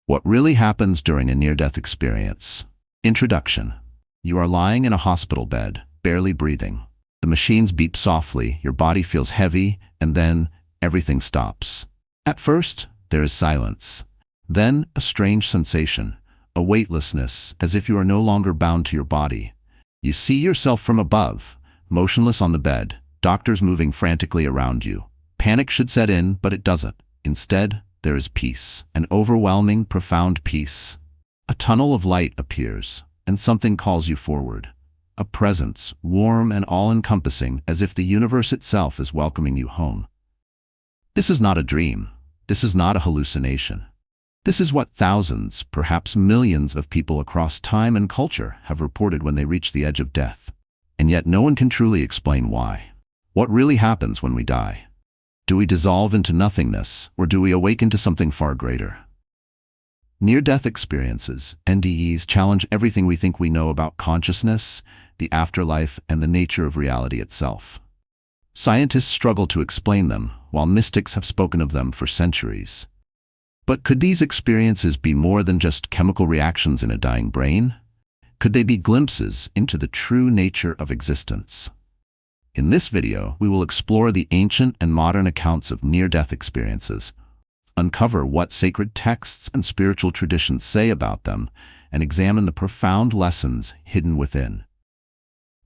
What really happens during a near-death experience? Introduction. You are lying in a hospital bed, barely breathing. The machines beep softly, your body feels heavy, and then everything stops. At first, there is silence. Then, a strange sensation, a weightlessness, as if you are no longer bound to your body. You see yourself from above, motionless on the bed, doctors moving frantically around you. Panic should set in, but it doesn't. Instead, there is peace, an overwhelming, profound peace. A tunnel of light appears, and something calls you forward. A presence, warm and all-encompassing, as if the universe itself is welcoming you home. This is not a dream. This is not a hallucination. This is what thousands, perhaps millions of people across time and culture have reported when they reach the edge of death. And yet no one can truly explain why. What really happens when we die? Do we dissolve into nothingness, or do we awaken to something far greater? Near-death experiences, NDEs, challenge everything we think we know about consciousness, the afterlife, and the nature of reality itself. Scientists struggle to explain them, while mystics have spoken of them for centuries. But could these experiences be more than just chemical reactions in a dying brain? Could they be glimpses into the true nature of existence? In this video, we will explore the ancient and modern accounts of near-death experiences, uncover what sacred texts and spiritual traditions say about them, and examine the profound lessons hidden within.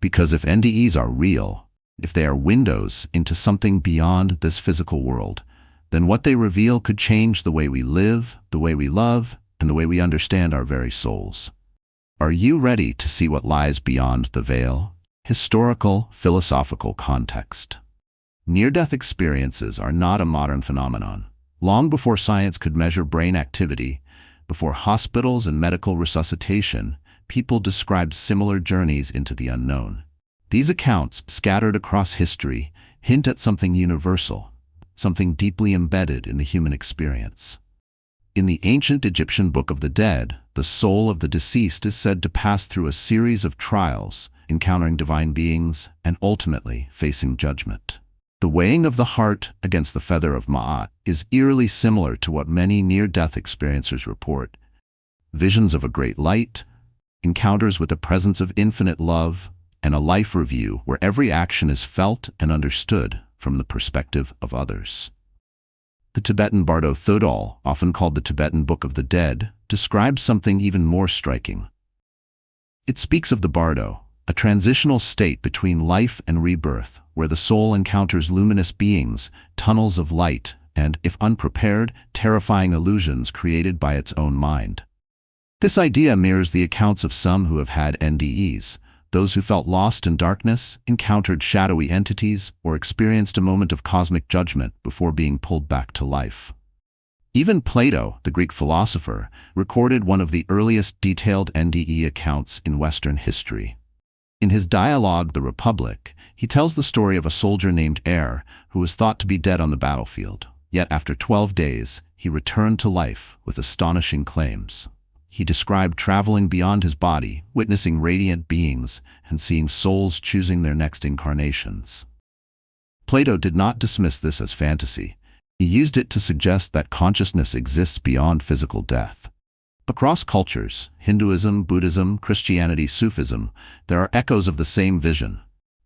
Because if NDEs are real, if they are windows into something beyond this physical world, then what they reveal could change the way we live, the way we love, and the way we understand our very souls. Are you ready to see what lies beyond the veil? Historical, philosophical context. Near-death experiences are not a modern phenomenon. Long before science could measure brain activity, before hospitals and medical resuscitation, people described similar journeys into the unknown. These accounts, scattered across history, hint at something universal, something deeply embedded in the human experience. In the ancient Egyptian Book of the Dead, the soul of the deceased is said to pass through a series of trials, encountering divine beings, and ultimately facing judgment. The weighing of the heart against the feather of Ma'at is eerily similar to what many near-death experiencers report. Visions of a great light, encounters with the presence of infinite love, and a life review where every action is felt and understood from the perspective of others. The Tibetan Bardo Thudol, often called the Tibetan Book of the Dead, describes something even more striking. It speaks of the Bardo, a transitional state between life and rebirth, where the soul encounters luminous beings, tunnels of light, and, if unprepared, terrifying illusions created by its own mind. This idea mirrors the accounts of some who have had NDEs, those who felt lost in darkness, encountered shadowy entities, or experienced a moment of cosmic judgment before being pulled back to life. Even Plato, the Greek philosopher, recorded one of the earliest detailed NDE accounts in Western history. In his dialogue, The Republic, he tells the story of a soldier named Er, who was thought to be dead on the battlefield. Yet after 12 days, he returned to life with astonishing claims. He described traveling beyond his body, witnessing radiant beings, and seeing souls choosing their next incarnations. Plato did not dismiss this as fantasy. He used it to suggest that consciousness exists beyond physical death. Across cultures, Hinduism, Buddhism, Christianity, Sufism, there are echoes of the same vision.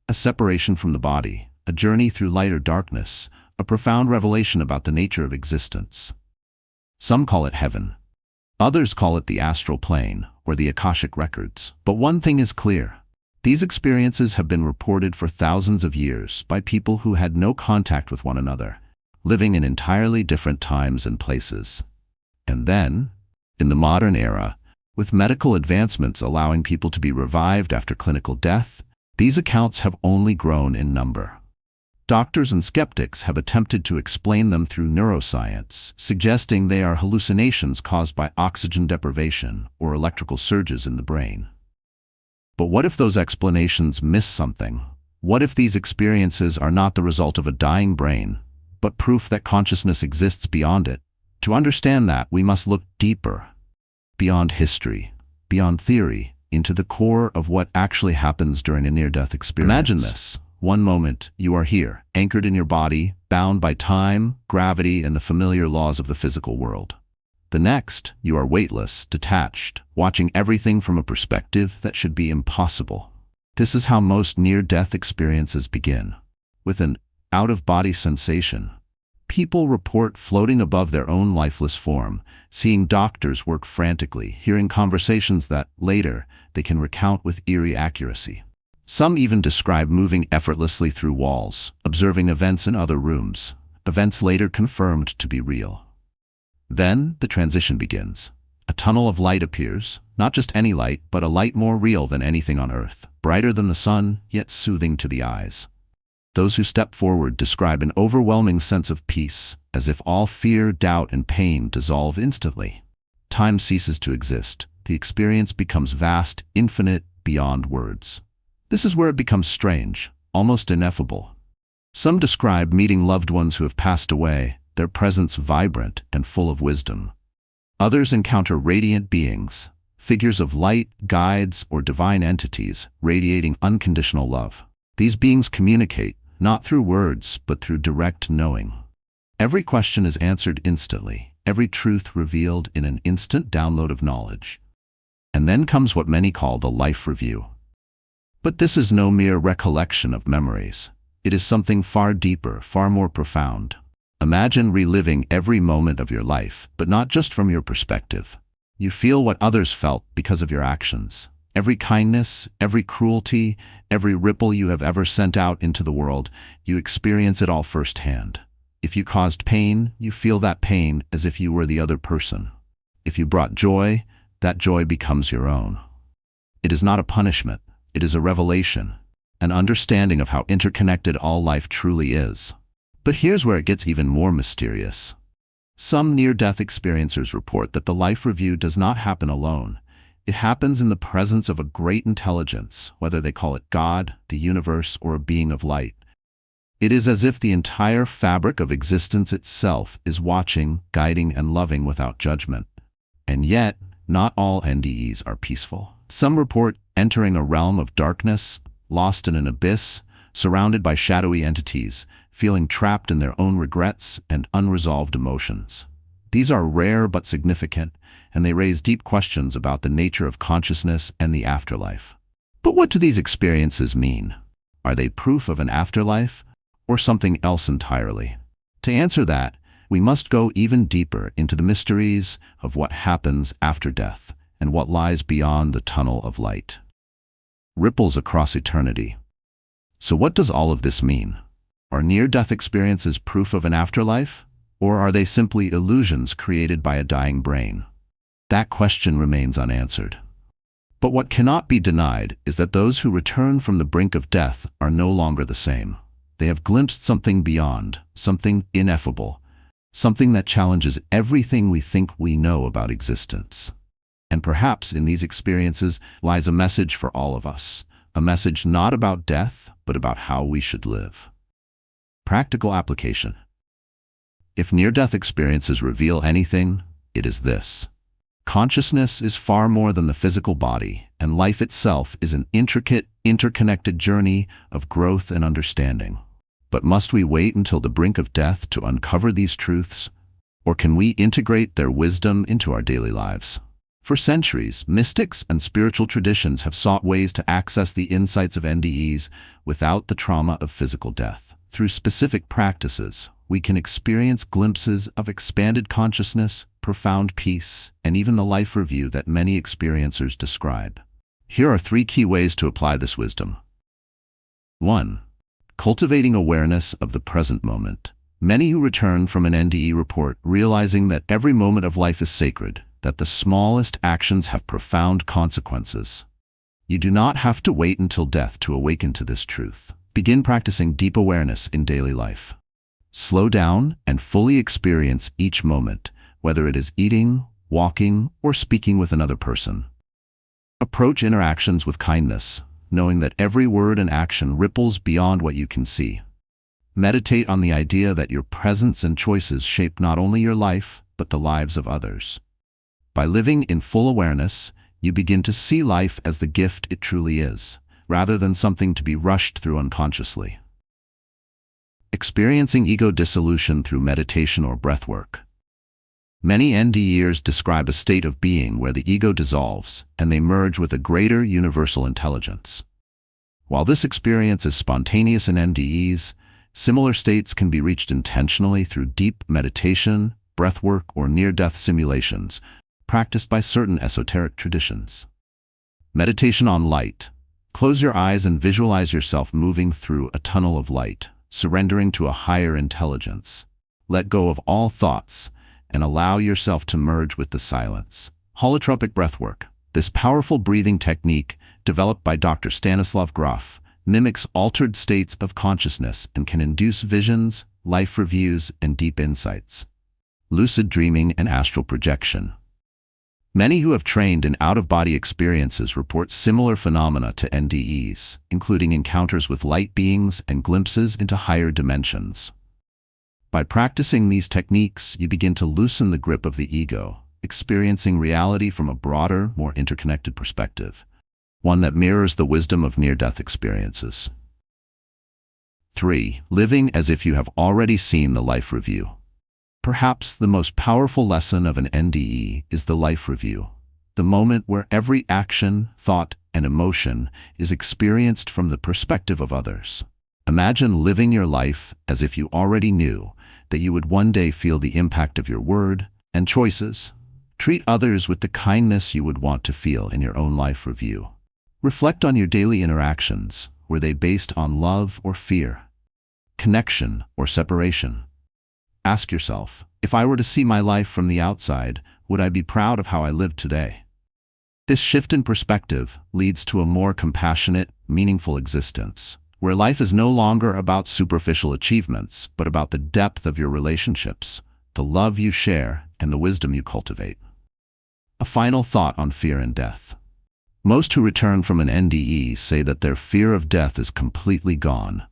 A separation from the body, a journey through light or darkness, a profound revelation about the nature of existence. Some call it heaven. Others call it the astral plane, or the Akashic records. But one thing is clear. These experiences have been reported for thousands of years by people who had no contact with one another, living in entirely different times and places. And then, in the modern era, with medical advancements allowing people to be revived after clinical death, these accounts have only grown in number. Doctors and skeptics have attempted to explain them through neuroscience, suggesting they are hallucinations caused by oxygen deprivation or electrical surges in the brain. But what if those explanations miss something? What if these experiences are not the result of a dying brain, but proof that consciousness exists beyond it? To understand that, we must look deeper, beyond history, beyond theory, into the core of what actually happens during a near-death experience. Imagine this. One moment, you are here, anchored in your body, bound by time, gravity, and the familiar laws of the physical world. The next, you are weightless, detached, watching everything from a perspective that should be impossible. This is how most near-death experiences begin, with an out-of-body sensation. People report floating above their own lifeless form, seeing doctors work frantically, hearing conversations that, later, they can recount with eerie accuracy. Some even describe moving effortlessly through walls, observing events in other rooms, events later confirmed to be real. Then, the transition begins. A tunnel of light appears, not just any light, but a light more real than anything on Earth, brighter than the sun, yet soothing to the eyes. Those who step forward describe an overwhelming sense of peace, as if all fear, doubt, and pain dissolve instantly. Time ceases to exist. The experience becomes vast, infinite, beyond words. This is where it becomes strange, almost ineffable. Some describe meeting loved ones who have passed away, their presence vibrant and full of wisdom. Others encounter radiant beings, figures of light, guides, or divine entities, radiating unconditional love. These beings communicate, not through words, but through direct knowing. Every question is answered instantly, every truth revealed in an instant download of knowledge. And then comes what many call the life review. But this is no mere recollection of memories. It is something far deeper, far more profound. Imagine reliving every moment of your life, but not just from your perspective. You feel what others felt because of your actions. Every kindness, every cruelty, every ripple you have ever sent out into the world, you experience it all firsthand. If you caused pain, you feel that pain as if you were the other person. If you brought joy, that joy becomes your own. It is not a punishment, it is a revelation, an understanding of how interconnected all life truly is. But here's where it gets even more mysterious. Some near-death experiencers report that the life review does not happen alone. It happens in the presence of a great intelligence, whether they call it God, the universe, or a being of light. It is as if the entire fabric of existence itself is watching, guiding, and loving without judgment. And yet, not all NDEs are peaceful. Some report entering a realm of darkness, lost in an abyss, surrounded by shadowy entities, feeling trapped in their own regrets and unresolved emotions. These are rare but significant, and they raise deep questions about the nature of consciousness and the afterlife. But what do these experiences mean? Are they proof of an afterlife, or something else entirely? To answer that, we must go even deeper into the mysteries of what happens after death and what lies beyond the tunnel of light. Ripples across eternity. So what does all of this mean? Are near-death experiences proof of an afterlife, or are they simply illusions created by a dying brain? That question remains unanswered. But what cannot be denied is that those who return from the brink of death are no longer the same. They have glimpsed something beyond, something ineffable, something that challenges everything we think we know about existence. And perhaps in these experiences lies a message for all of us, a message not about death, but about how we should live. Practical application. If near-death experiences reveal anything, it is this. Consciousness is far more than the physical body, and life itself is an intricate, interconnected journey of growth and understanding. But must we wait until the brink of death to uncover these truths? Or can we integrate their wisdom into our daily lives? For centuries, mystics and spiritual traditions have sought ways to access the insights of NDEs without the trauma of physical death. Through specific practices, we can experience glimpses of expanded consciousness, profound peace, and even the life review that many experiencers describe. Here are 3 key ways to apply this wisdom. 1. Cultivating awareness of the present moment. Many who return from an NDE report realizing that every moment of life is sacred, that the smallest actions have profound consequences. You do not have to wait until death to awaken to this truth. Begin practicing deep awareness in daily life. Slow down and fully experience each moment, whether it is eating, walking, or speaking with another person. Approach interactions with kindness, knowing that every word and action ripples beyond what you can see. Meditate on the idea that your presence and choices shape not only your life, but the lives of others. By living in full awareness, you begin to see life as the gift it truly is, rather than something to be rushed through unconsciously. Experiencing ego dissolution through meditation or breathwork. Many NDEers describe a state of being where the ego dissolves and they merge with a greater universal intelligence. While this experience is spontaneous in NDEs, similar states can be reached intentionally through deep meditation, breathwork, or near-death simulations practiced by certain esoteric traditions. Meditation on light. Close your eyes and visualize yourself moving through a tunnel of light, surrendering to a higher intelligence. Let go of all thoughts and allow yourself to merge with the silence. Holotropic breathwork. This powerful breathing technique, developed by Dr. Stanislav Grof, mimics altered states of consciousness and can induce visions, life reviews, and deep insights. Lucid dreaming and astral projection. Many who have trained in out-of-body experiences report similar phenomena to NDEs, including encounters with light beings and glimpses into higher dimensions. By practicing these techniques, you begin to loosen the grip of the ego, experiencing reality from a broader, more interconnected perspective, one that mirrors the wisdom of near-death experiences. 3. Living as if you have already seen the life review. Perhaps the most powerful lesson of an NDE is the life review, the moment where every action, thought, and emotion is experienced from the perspective of others. Imagine living your life as if you already knew that you would one day feel the impact of your word and choices. Treat others with the kindness you would want to feel in your own life review. Reflect on your daily interactions. Were they based on love or fear, connection or separation? Ask yourself, if I were to see my life from the outside, would I be proud of how I lived today? This shift in perspective leads to a more compassionate, meaningful existence, where life is no longer about superficial achievements, but about the depth of your relationships, the love you share, and the wisdom you cultivate. A final thought on fear and death. Most who return from an NDE say that their fear of death is completely gone.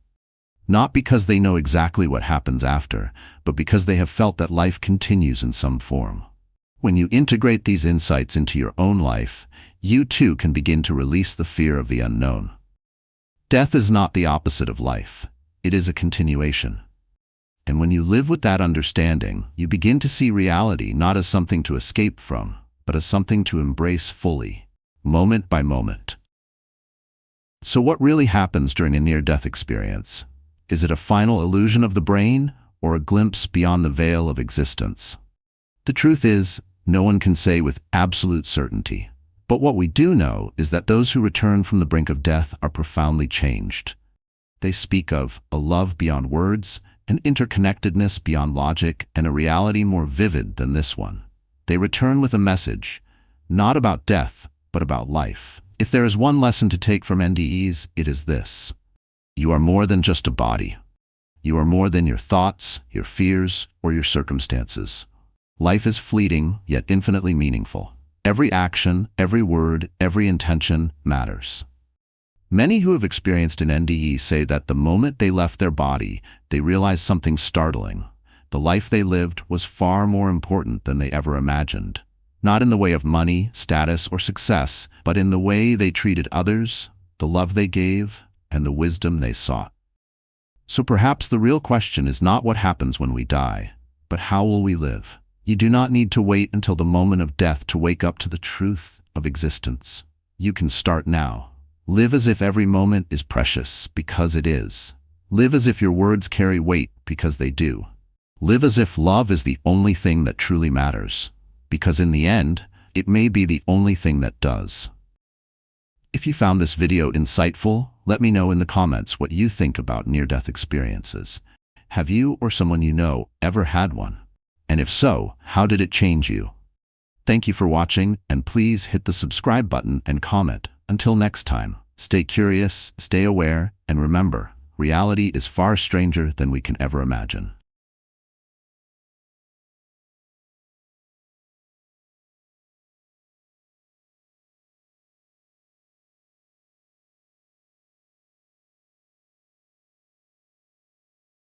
Not because they know exactly what happens after, but because they have felt that life continues in some form. When you integrate these insights into your own life, you too can begin to release the fear of the unknown. Death is not the opposite of life. It is a continuation. And when you live with that understanding, you begin to see reality not as something to escape from, but as something to embrace fully, moment by moment. So what really happens during a near-death experience? Is it a final illusion of the brain, or a glimpse beyond the veil of existence? The truth is, no one can say with absolute certainty. But what we do know is that those who return from the brink of death are profoundly changed. They speak of a love beyond words, an interconnectedness beyond logic, and a reality more vivid than this one. They return with a message, not about death, but about life. If there is one lesson to take from NDEs, it is this. You are more than just a body. You are more than your thoughts, your fears, or your circumstances. Life is fleeting, yet infinitely meaningful. Every action, every word, every intention matters. Many who have experienced an NDE say that the moment they left their body, they realized something startling. The life they lived was far more important than they ever imagined. Not in the way of money, status, or success, but in the way they treated others, the love they gave, and the wisdom they sought. So perhaps the real question is not what happens when we die, but how will we live? You do not need to wait until the moment of death to wake up to the truth of existence. You can start now. Live as if every moment is precious, because it is. Live as if your words carry weight, because they do. Live as if love is the only thing that truly matters, because in the end, it may be the only thing that does. If you found this video insightful, let me know in the comments what you think about near-death experiences. Have you or someone you know ever had one? And if so, how did it change you? Thank you for watching, and please hit the subscribe button and comment. Until next time, stay curious, stay aware, and remember, reality is far stranger than we can ever imagine.